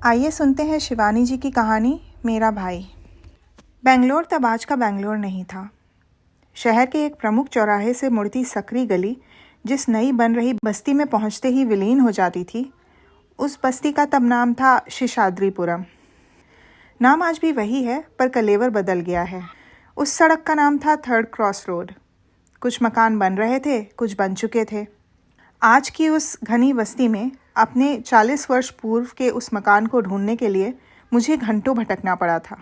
आइए सुनते हैं शिवानी जी की कहानी मेरा भाई। बेंगलोर तब आज का बेंगलोर नहीं था। शहर के एक प्रमुख चौराहे से मुड़ती सकरी गली जिस नई बन रही बस्ती में पहुंचते ही विलीन हो जाती थी, उस बस्ती का तब नाम था शेषाद्रिपुरम। नाम आज भी वही है, पर कलेवर बदल गया है। उस सड़क का नाम था थर्ड क्रॉस रोड। कुछ मकान बन रहे थे, कुछ बन चुके थे। आज की उस घनी बस्ती में अपने 40 वर्ष पूर्व के उस मकान को ढूंढने के लिए मुझे घंटों भटकना पड़ा था।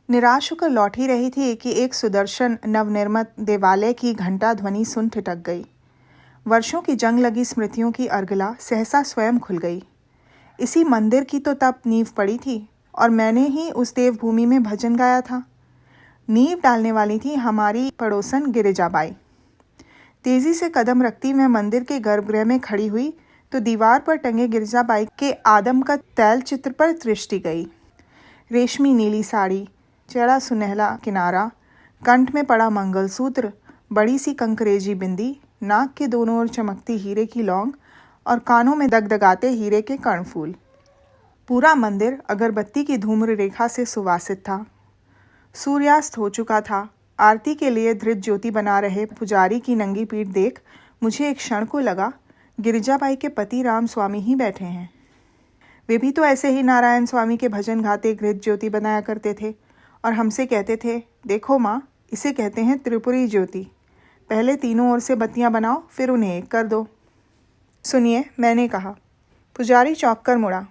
निराश होकर लौट ही रही थी कि एक सुदर्शन नवनिर्मित देवालय की घंटा ध्वनि सुन ठिठक गई। वर्षों की जंग लगी स्मृतियों की अर्गला सहसा स्वयं खुल गई। इसी मंदिर की तो तब नींव पड़ी थी और मैंने ही उस देवभूमि में भजन गाया था। नींव डालने वाली थी हमारी पड़ोसन गिरिजाबाई। तेजी से कदम रखती मैं मंदिर के गर्भगृह में खड़ी हुई तो दीवार पर टंगे गिरिजाबाई के आदम का तैल चित्र पर दृष्टि गई। रेशमी नीली साड़ी, चौड़ा सुनहला किनारा, कंठ में पड़ा मंगलसूत्र, बड़ी सी कंकरेजी बिंदी, नाक के दोनों ओर चमकती हीरे की लौंग और कानों में दगदगाते हीरे के कर्णफूल। पूरा मंदिर अगरबत्ती की धूम्र रेखा से सुवासित था। सूर्यास्त हो चुका था। आरती के लिए धृत ज्योति बना रहे पुजारी की नंगी पीठ देख मुझे एक क्षण को लगा गिरिजाबाई के पति राम स्वामी ही बैठे हैं। वे भी तो ऐसे ही नारायण स्वामी के भजन गाते घृत ज्योति बनाया करते थे और हमसे कहते थे, देखो माँ, इसे कहते हैं त्रिपुरी ज्योति। पहले तीनों ओर से बत्तियां बनाओ, फिर उन्हें एक कर दो। सुनिए, मैंने कहा। पुजारी चौंक कर मुड़ा।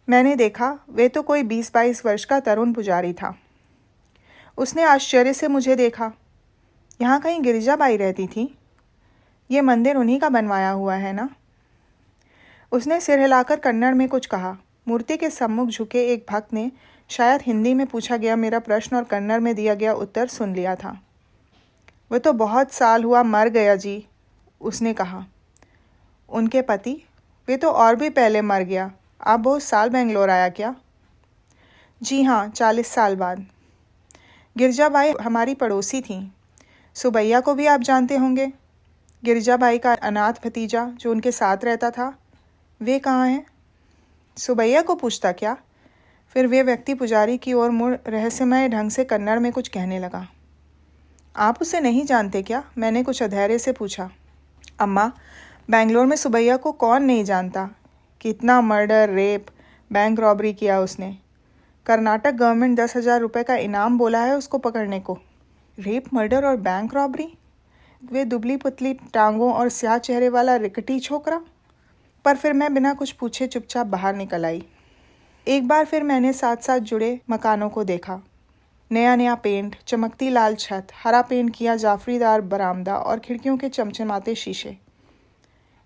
मैंने देखा वे तो कोई 20-22 वर्ष का तरुण पुजारी था। उसने आश्चर्य से मुझे देखा। यहाँ कहीं गिरिजाबाई रहती थी? ये मंदिर उन्हीं का बनवाया हुआ है ना? उसने सिर हिलाकर कन्नड़ में कुछ कहा। मूर्ति के सम्मुख झुके एक भक्त ने शायद हिंदी में पूछा गया मेरा प्रश्न और कन्नड़ में दिया गया उत्तर सुन लिया था। वो तो बहुत साल हुआ मर गया जी, उसने कहा। उनके पति? वे तो और भी पहले मर गया। आप बहुत साल बेंगलोर आया क्या? जी हाँ, 40 साल बाद। गिरिजाबाई हमारी पड़ोसी थीं। सुबैया को भी आप जानते होंगे। गिरिजाबाई का अनाथ भतीजा जो उनके साथ रहता था, वे कहाँ हैं? सुबैया को पूछता क्या? फिर वे व्यक्ति पुजारी की ओर मुड़ रहस्यमय ढंग से कन्नड़ में कुछ कहने लगा। आप उसे नहीं जानते क्या? मैंने कुछ अधैर्य से पूछा। अम्मा, बेंगलोर में सुबैया को कौन नहीं जानता? कितना मर्डर, रेप, बैंक रॉबरी किया उसने। कर्नाटक गवर्नमेंट 10,000 रुपये का इनाम बोला है उसको पकड़ने को। रेप, मर्डर और बैंक रॉबरी? वे दुबली पुतली टांगों और स्याह चेहरे वाला रिकटी छोकरा? पर फिर मैं बिना कुछ पूछे चुपचाप बाहर निकल आई। एक बार फिर मैंने साथ साथ जुड़े मकानों को देखा। नया नया पेंट, चमकती लाल छत, हरा पेंट किया जाफरीदार बरामदा और खिड़कियों के चमचमाते शीशे,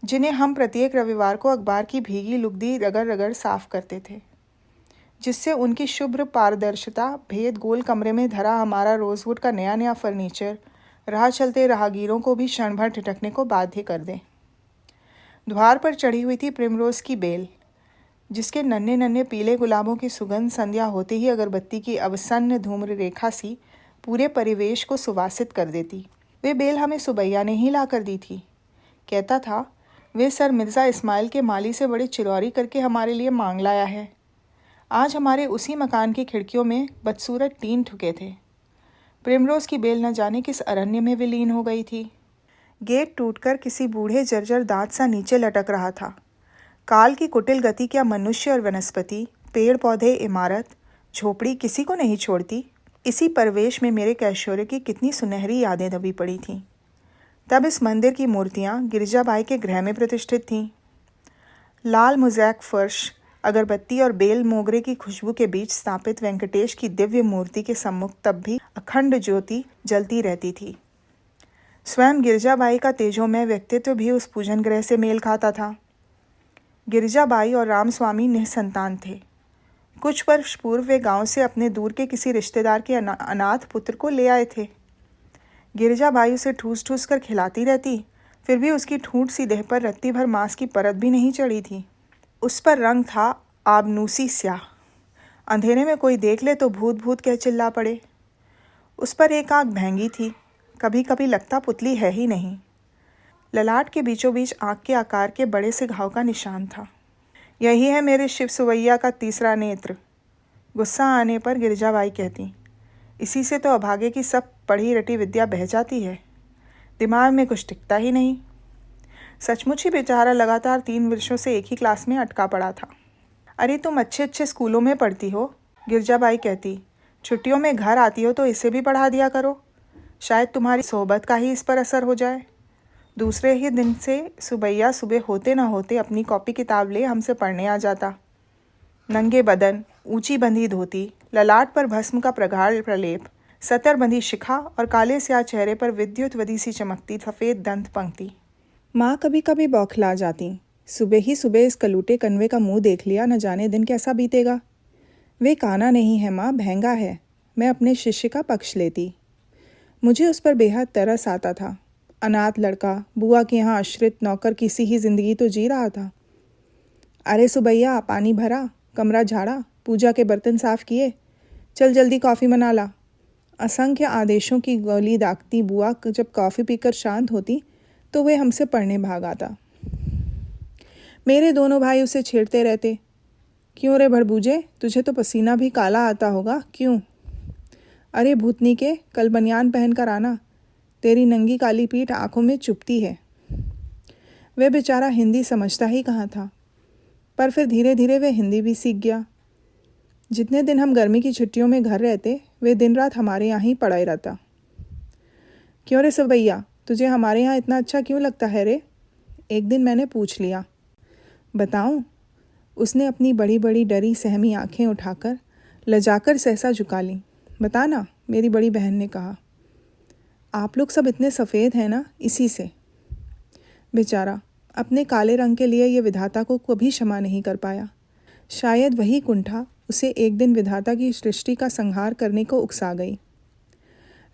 जिन्हें हम प्रत्येक रविवार को अखबार की भीगी लुगदी रगड़ रगड़ साफ करते थे, जिससे उनकी शुभ्र पारदर्शिता भेद गोल कमरे में धरा हमारा रोजवुड का नया नया फर्नीचर राह चलते राहगीरों को भी क्षण भर ठिठकने को बाध्य कर दे। द्वार पर चढ़ी हुई थी प्रिमरोज की बेल, जिसके नन्हे नन्हे पीले गुलाबों की सुगंध संध्या होते ही अगरबत्ती की अवसन्न धूम्र रेखा सी पूरे परिवेश को सुवासित कर देती। वे बेल हमें सुबैया ने ही ला कर दी थी। कहता था वे सर मिर्ज़ा इस्माइल के माली से बड़ी चिरौरी करके हमारे लिए मांग लाया है। आज हमारे उसी मकान की खिड़कियों में बदसूरत टीन ठुके थे। प्रिमरोज की बेल न जाने किस अरण्य में विलीन हो गई थी। गेट टूटकर किसी बूढ़े जर्जर दांत सा नीचे लटक रहा था। काल की कुटिल गति क्या मनुष्य और वनस्पति, पेड़ पौधे, इमारत, झोपड़ी किसी को नहीं छोड़ती। इसी परिवेश में मेरे कैशोर्य की कितनी सुनहरी यादें दबी पड़ी थीं। तब इस मंदिर की मूर्तियाँ गिरिजाबाई के गृह में प्रतिष्ठित थीं। लाल मोज़ैक फर्श, अगरबत्ती और बेल मोगरे की खुशबू के बीच स्थापित वेंकटेश की दिव्य मूर्ति के सम्मुख तब भी अखंड ज्योति जलती रहती थी। स्वयं गिरिजाबाई का तेजोमय व्यक्तित्व भी उस पूजन गृह से मेल खाता था। गिरिजाबाई और रामस्वामी निःसंतान थे। कुछ वर्ष पूर्व वे गांव से अपने दूर के किसी रिश्तेदार के अनाथ पुत्र को ले आए थे। गिरिजाबाई उसे ठूस ठूस कर खिलाती रहती, फिर भी उसकी ठूंठ सी देह पर रत्ती भर मांस की परत भी नहीं चढ़ी थी। उस पर रंग था आबनूसी स्याह। अंधेरे में कोई देख ले तो भूत भूत कह चिल्ला पड़े। उस पर एक आँख भैंगी थी, कभी कभी लगता पुतली है ही नहीं। ललाट के बीचों बीच आँख के आकार के बड़े से घाव का निशान था। यही है मेरे शिव सुवैया का तीसरा नेत्र, गुस्सा आने पर गिरिजाबाई कहती। इसी से तो अभागे की सब पढ़ी रटी विद्या बह जाती है, दिमाग में कुछ टिकता ही नहीं। सचमुच ही बेचारा लगातार 3 वर्षों से एक ही क्लास में अटका पड़ा था। अरे तुम अच्छे अच्छे स्कूलों में पढ़ती हो, गिरिजाबाई कहती। छुट्टियों में घर आती हो तो इसे भी पढ़ा दिया करो, शायद तुम्हारी सोहबत का ही इस पर असर हो जाए। दूसरे ही दिन से सुबैया सुबह होते न होते अपनी कॉपी किताब ले हमसे पढ़ने आ जाता। नंगे बदन, ऊंची बंधी धोती, ललाट पर भस्म का प्रगाढ़ प्रलेप, सतर बंधी शिखा और काले स्याह चेहरे पर विद्युत वधी सी चमकती सफ़ेद दंत पंक्ति। माँ कभी कभी बौखला जाती। सुबह ही सुबह इस कलूटे कन्वे का मुंह देख लिया, न जाने दिन कैसा बीतेगा। वे काना नहीं है माँ, महंगा है। मैं अपने शिष्य का पक्ष लेती। मुझे उस पर बेहद तरस आता था। अनाथ लड़का, बुआ के यहाँ आश्रित नौकर किसी ही जिंदगी तो जी रहा था। अरे सुबैया, पानी भरा, कमरा झाड़ा, पूजा के बर्तन साफ किए, चल जल्दी कॉफ़ी बना ला। असंख्य आदेशों की गोली दागती बुआ जब कॉफ़ी पीकर शांत होती तो वे हमसे पढ़ने भाग आता। मेरे दोनों भाई उसे छेड़ते रहते। क्यों रे भड़बूजे, तुझे तो पसीना भी काला आता होगा, क्यों? अरे भूतनी के, कल बनियान पहन कर आना, तेरी नंगी काली पीठ आंखों में चुभती है। वह बेचारा हिंदी समझता ही कहाँ था, पर फिर धीरे धीरे वह हिंदी भी सीख गया। जितने दिन हम गर्मी की छुट्टियों में घर रहते, वे दिन रात हमारे यहाँ ही पड़ा रहता। क्यों रे सवैया, तुझे हमारे यहाँ इतना अच्छा क्यों लगता है रे? एक दिन मैंने पूछ लिया। बताऊं? उसने अपनी बड़ी बड़ी डरी सहमी आंखें उठाकर लजाकर सहसा झुका ली। बता ना, मेरी बड़ी बहन ने कहा। आप लोग सब इतने सफ़ेद हैं ना, इसी से। बेचारा अपने काले रंग के लिए ये विधाता को कभी क्षमा नहीं कर पाया। शायद वही कुंठा उसे एक दिन विधाता की सृष्टि का संहार करने को उकसा गई।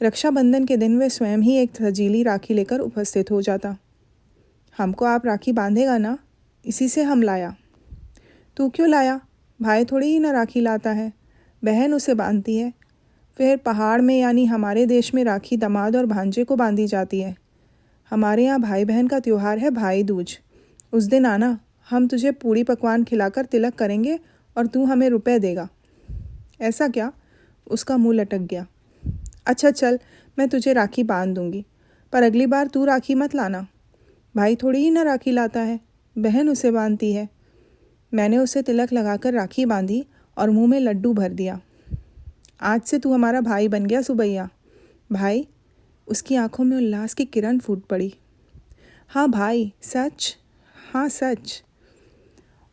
रक्षाबंधन के दिन वह स्वयं ही एक सजीली राखी लेकर उपस्थित हो जाता। हमको आप राखी बांधेगा ना, इसी से हम लाया। तू क्यों लाया? भाई थोड़ी ही ना राखी लाता है, बहन उसे बांधती है। फिर पहाड़ में यानी हमारे देश में राखी दामाद और भांजे को बांधी जाती है। हमारे यहाँ भाई बहन का त्यौहार है भाई दूज। उस दिन आना, हम तुझे पूड़ी पकवान खिलाकर तिलक करेंगे और तू हमें रुपए देगा। ऐसा क्या? उसका मुंह लटक गया। अच्छा चल, मैं तुझे राखी बांध दूंगी, पर अगली बार तू राखी मत लाना। भाई थोड़ी ही ना राखी लाता है, बहन उसे बांधती है। मैंने उसे तिलक लगाकर राखी बांधी और मुंह में लड्डू भर दिया। आज से तू हमारा भाई बन गया सुबैया। भाई? उसकी आंखों में उल्लास की किरण फूट पड़ी। हाँ भाई, सच? हाँ सच।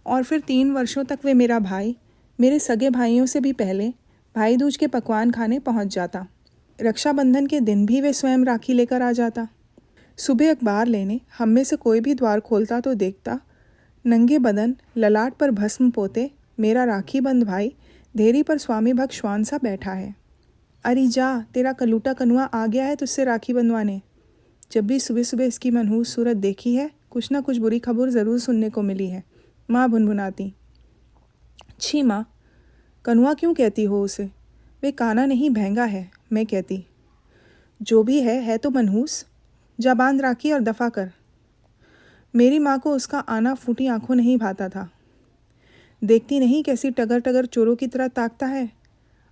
और फिर 3 वर्षों तक वे मेरा भाई, मेरे सगे भाइयों से भी पहले भाई दूज के पकवान खाने पहुंच जाता। रक्षाबंधन के दिन भी वे स्वयं राखी लेकर आ जाता। सुबह अखबार लेने हम में से कोई भी द्वार खोलता तो देखता, नंगे बदन, ललाट पर भस्म पोते, मेरा राखी बंद भाई देरी पर स्वामी भक्त श्वान सा बैठा है। अरे जा, तेरा कलूटा कनुआ आ गया है तुझसे राखी बंधवाने। जब भी सुबह सुबह इसकी मनहूस सूरत देखी है, कुछ ना कुछ बुरी खबर ज़रूर सुनने को मिली है, माँ भुनभुनाती। छी माँ, कनुआ क्यों कहती हो उसे? वे काना नहीं, महंगा है, मैं कहती। जो भी है तो मनहूस। जा बांध राखी और दफा कर। मेरी माँ को उसका आना फूटी आंखों नहीं भाता था। देखती नहीं कैसी टगर टगर चोरों की तरह ताकता है।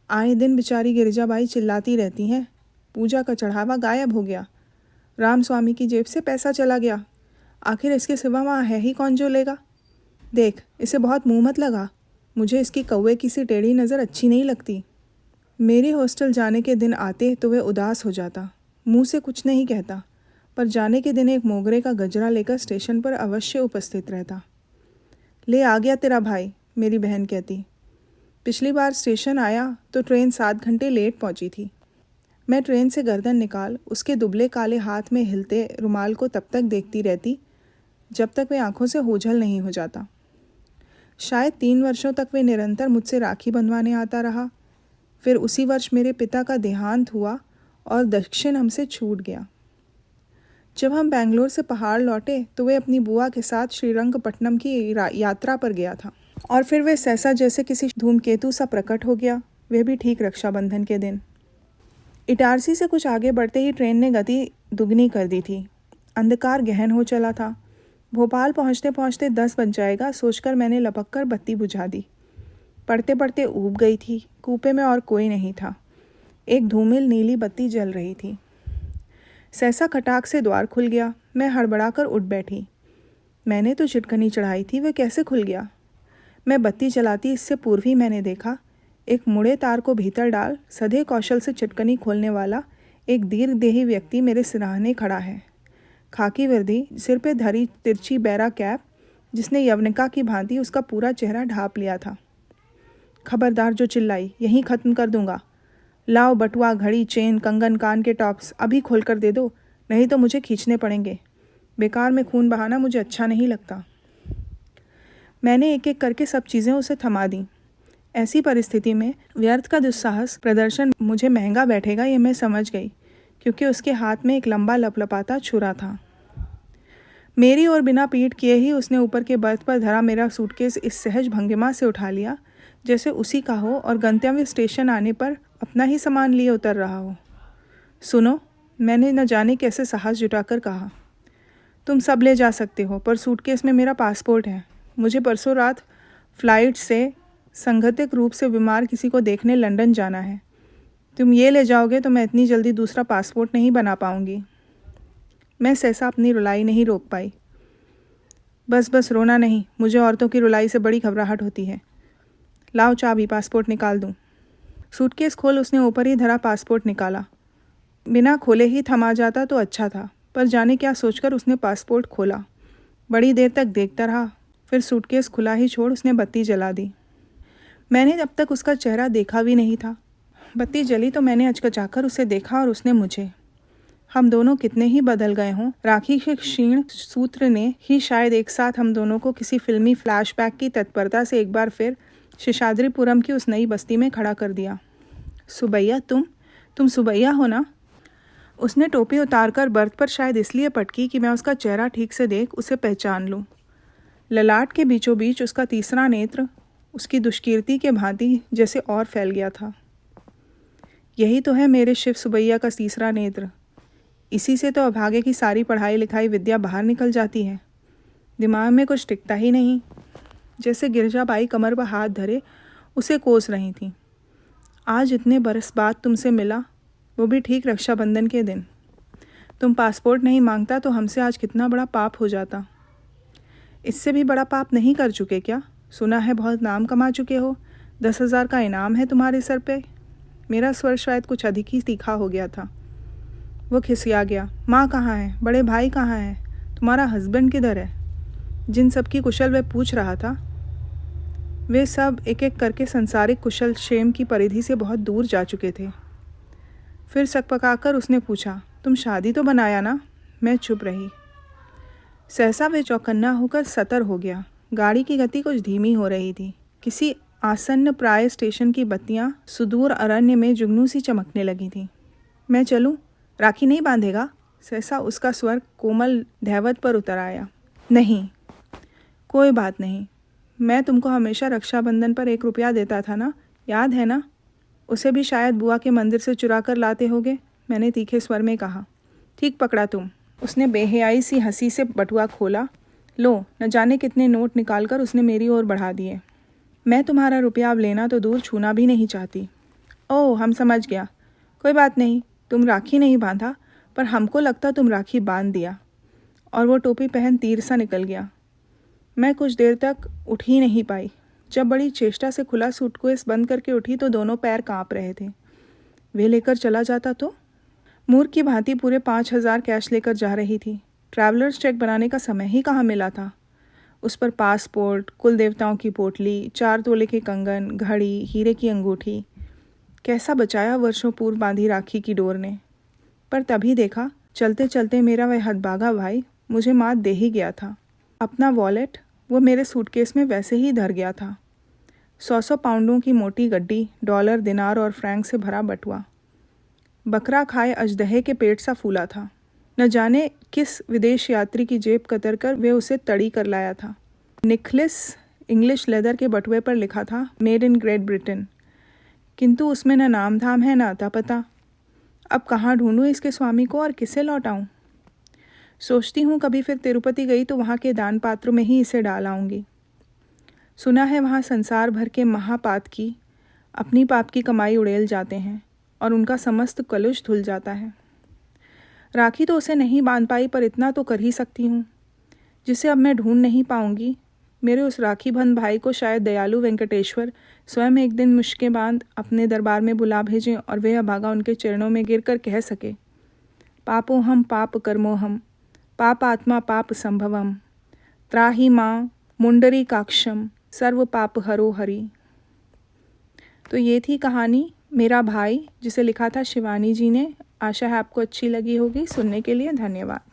आए दिन बेचारी गिरिजाबाई चिल्लाती रहती हैं, पूजा का चढ़ावा गायब हो गया, राम स्वामी की जेब से पैसा चला गया, आखिर इसके सिवा वहाँ है ही कौन जो लेगा। देख, इसे बहुत मुँह मत लगा, मुझे इसकी कौवे की सी टेढ़ी नज़र अच्छी नहीं लगती। मेरे हॉस्टल जाने के दिन आते तो वह उदास हो जाता, मुँह से कुछ नहीं कहता, पर जाने के दिन एक मोगरे का गजरा लेकर स्टेशन पर अवश्य उपस्थित रहता। ले आ गया तेरा भाई, मेरी बहन कहती। पिछली बार स्टेशन आया तो ट्रेन 7 घंटे लेट पहुंची थी। मैं ट्रेन से गर्दन निकाल उसके दुबले काले हाथ में हिलते रुमाल को तब तक देखती रहती जब तक वे आंखों से ओझल नहीं हो जाता। शायद 3 वर्षों तक वे निरंतर मुझसे राखी बंधवाने आता रहा। फिर उसी वर्ष मेरे पिता का देहांत हुआ और दक्षिण हमसे छूट गया। जब हम बेंगलोर से पहाड़ लौटे तो वे अपनी बुआ के साथ श्रीरंगपट्टनम की यात्रा पर गया था, और फिर वे सहसा जैसे किसी धूमकेतु सा प्रकट हो गया, वे भी ठीक रक्षाबंधन के दिन। इटारसी से कुछ आगे बढ़ते ही ट्रेन ने गति दुगनी कर दी थी। अंधकार गहन हो चला था। भोपाल पहुँचते पहुँचते 10 बज जाएगा सोचकर मैंने लपक कर बत्ती बुझा दी। पढ़ते पढ़ते ऊब गई थी। कूपे में और कोई नहीं था। एक धूमिल नीली बत्ती जल रही थी। सहसा खटाक से द्वार खुल गया। मैं हड़बड़ाकर उठ बैठी। मैंने तो चिटकनी चढ़ाई थी, वह कैसे खुल गया? मैं बत्ती जलाती इससे पूर्व ही मैंने देखा एक मुड़े तार को भीतर डाल सधे कौशल से चिटकनी खोलने वाला एक दीर्घदेही व्यक्ति मेरे सिरहाने खड़ा है। खाकी वर्दी, सिर पे धरी तिरछी बैरा कैप, जिसने यवनिका की भांति उसका पूरा चेहरा ढांप लिया था। खबरदार जो चिल्लाई, यहीं ख़त्म कर दूंगा। लाओ बटुआ, घड़ी, चेन, कंगन, कान के टॉप्स अभी खोल कर दे दो, नहीं तो मुझे खींचने पड़ेंगे। बेकार में खून बहाना मुझे अच्छा नहीं लगता। मैंने एक एक करके सब चीज़ें उसे थमा दी। ऐसी परिस्थिति में व्यर्थ का दुस्साहस प्रदर्शन मुझे महंगा बैठेगा ये मैं समझ गई, क्योंकि उसके हाथ में एक लंबा लपलपाता छुरा था। मेरी और बिना पीठ किए ही उसने ऊपर के बर्थ पर धरा मेरा सूटकेस इस सहज भंगिमा से उठा लिया जैसे उसी का हो और गंतव्य स्टेशन आने पर अपना ही सामान लिए उतर रहा हो। सुनो, मैंने न जाने कैसे साहस जुटाकर कहा, तुम सब ले जा सकते हो, पर सूटकेस में मेरा पासपोर्ट है। मुझे परसों रात फ्लाइट से संगठित रूप से बीमार किसी को देखने लंदन जाना है। तुम ये ले जाओगे तो मैं इतनी जल्दी दूसरा पासपोर्ट नहीं बना पाऊंगी। मैं सहसा अपनी रुलाई नहीं रोक पाई। बस रोना नहीं, मुझे औरतों की रुलाई से बड़ी घबराहट होती है। लाओ चाबी, पासपोर्ट निकाल दूं। सूटकेस खोल उसने ऊपर ही धरा पासपोर्ट निकाला। बिना खोले ही थमा जाता तो अच्छा था, पर जाने क्या सोचकर उसने पासपोर्ट खोला। बड़ी देर तक देखता रहा, फिर सूटकेस खुला ही छोड़ उसने बत्ती जला दी। मैंने अब तक उसका चेहरा देखा भी नहीं था। बत्ती जली तो मैंने अचकचाकर उसे देखा और उसने मुझे। हम दोनों कितने ही बदल गए हों, राखी के क्षीण सूत्र ने ही शायद एक साथ हम दोनों को किसी फिल्मी फ्लैशबैक की तत्परता से एक बार फिर शेषाद्रीपुरम की उस नई बस्ती में खड़ा कर दिया। सुबैया, तुम सुबैया हो ना? उसने टोपी उतारकर बर्थ पर शायद इसलिए पटकी कि मैं उसका चेहरा ठीक से देख उसे पहचान लूं। ललाट के बीचों बीच उसका तीसरा नेत्र उसकी दुष्कीर्ति के भांति जैसे और फैल गया था। यही तो है मेरे शिव सुबैया का तीसरा नेत्र। इसी से तो अभागे की सारी पढ़ाई लिखाई विद्या बाहर निकल जाती है। दिमाग में कुछ टिकता ही नहीं। जैसे गिरजाबाई कमर पर हाथ धरे उसे कोस रही थी। आज इतने बरस बाद तुमसे मिला, वो भी ठीक रक्षाबंधन के दिन। तुम पासपोर्ट नहीं मांगता तो हमसे आज कितना बड़ा पाप हो जाता। इससे भी बड़ा पाप नहीं कर चुके क्या? सुना है बहुत नाम कमा चुके हो। 10,000 का इनाम है तुम्हारे सर पे। मेरा स्वर शायद कुछ अधिक ही तीखा हो गया था। वो खिसिया गया। माँ कहाँ है? बड़े भाई कहाँ है? तुम्हारा हस्बैंड किधर है? जिन सब की कुशल वह पूछ रहा था, वे सब एक एक करके संसारिक कुशल क्षेम की परिधि से बहुत दूर जा चुके थे। फिर सकपकाकर उसने पूछा, तुम शादी तो बनाया ना? मैं चुप रही। सहसा वे चौकन्ना होकर सतर हो गया। गाड़ी की गति कुछ धीमी हो रही थी। किसी आसन्न प्राय स्टेशन की बत्तियां सुदूर अरण्य में जुगनू सी चमकने लगी थीं। मैं चलूं? राखी नहीं बांधेगा? सहसा उसका स्वर कोमल धैवत पर उतर आया। नहीं, कोई बात नहीं। मैं तुमको हमेशा रक्षाबंधन पर 1 रुपया देता था ना, याद है ना? उसे भी शायद बुआ के मंदिर से चुरा कर लाते होगे, मैंने तीखे स्वर में कहा। ठीक पकड़ा तुम। उसने बेहयाई सी हंसी से बटुआ खोला। लो, न जाने कितने नोट निकालकर उसने मेरी ओर बढ़ा दिए। मैं तुम्हारा रुपया अब लेना तो दूर छूना भी नहीं चाहती। ओह, हम समझ गया। कोई बात नहीं, तुम राखी नहीं बांधा, पर हमको लगता तुम राखी बांध दिया। और वो टोपी पहन तीर सा निकल गया। मैं कुछ देर तक उठ ही नहीं पाई। जब बड़ी चेष्टा से खुला सूटकेस बंद करके उठी तो दोनों पैर कांप रहे थे। वे लेकर चला जाता तो? मूर्ख की भांति पूरे 5,000 कैश लेकर जा रही थी। ट्रैवलर्स चेक बनाने का समय ही कहाँ मिला था। उस पर पासपोर्ट, कुल देवताओं की पोटली, 4 तोले के कंगन, घड़ी, हीरे की अंगूठी। कैसा बचाया वर्षों पूर्व बांधी राखी की डोर ने। पर तभी देखा, चलते चलते मेरा वह हदभागा भाई मुझे मात दे ही गया था। अपना वॉलेट वो मेरे सूटकेस में वैसे ही धर गया था। 100 पाउंडों की मोटी गड्डी, डॉलर, दिनार और फ्रैंक से भरा बटुआ। बकरा खाए अजदहे के पेट सा फूला था। न जाने किस विदेश यात्री की जेब कतर कर वे उसे तड़ी कर लाया था। निकलिस इंग्लिश लेदर के बटुए पर लिखा था, मेड इन ग्रेट ब्रिटेन, किंतु उसमें न नाम धाम है न अता पता। अब कहाँ ढूंढूं इसके स्वामी को और किसे लौटाऊं? सोचती हूँ कभी फिर तिरुपति गई तो वहाँ के दान पात्रों में ही इसे डाल आऊँगी। सुना है वहाँ संसार भर के महापातकी अपनी पाप की कमाई उड़ेल जाते हैं और उनका समस्त कलुष धुल जाता है। राखी तो उसे नहीं बांध पाई, पर इतना तो कर ही सकती हूँ जिसे अब मैं ढूंढ नहीं पाऊंगी। मेरे उस राखी बंध भाई को शायद दयालु वेंकटेश्वर स्वयं एक दिन मुश्के बांध अपने दरबार में बुला भेजें और वह अभागा उनके चरणों में गिरकर कह सके, पापोहम पाप कर्मोहम पाप आत्मा पाप संभवम त्राहि माँ मुंडरी काक्षम सर्व पाप हरो हरि। तो ये थी कहानी मेरा भाई, जिसे लिखा था शिवानी जी ने। आशा है आपको अच्छी लगी होगी। सुनने के लिए धन्यवाद।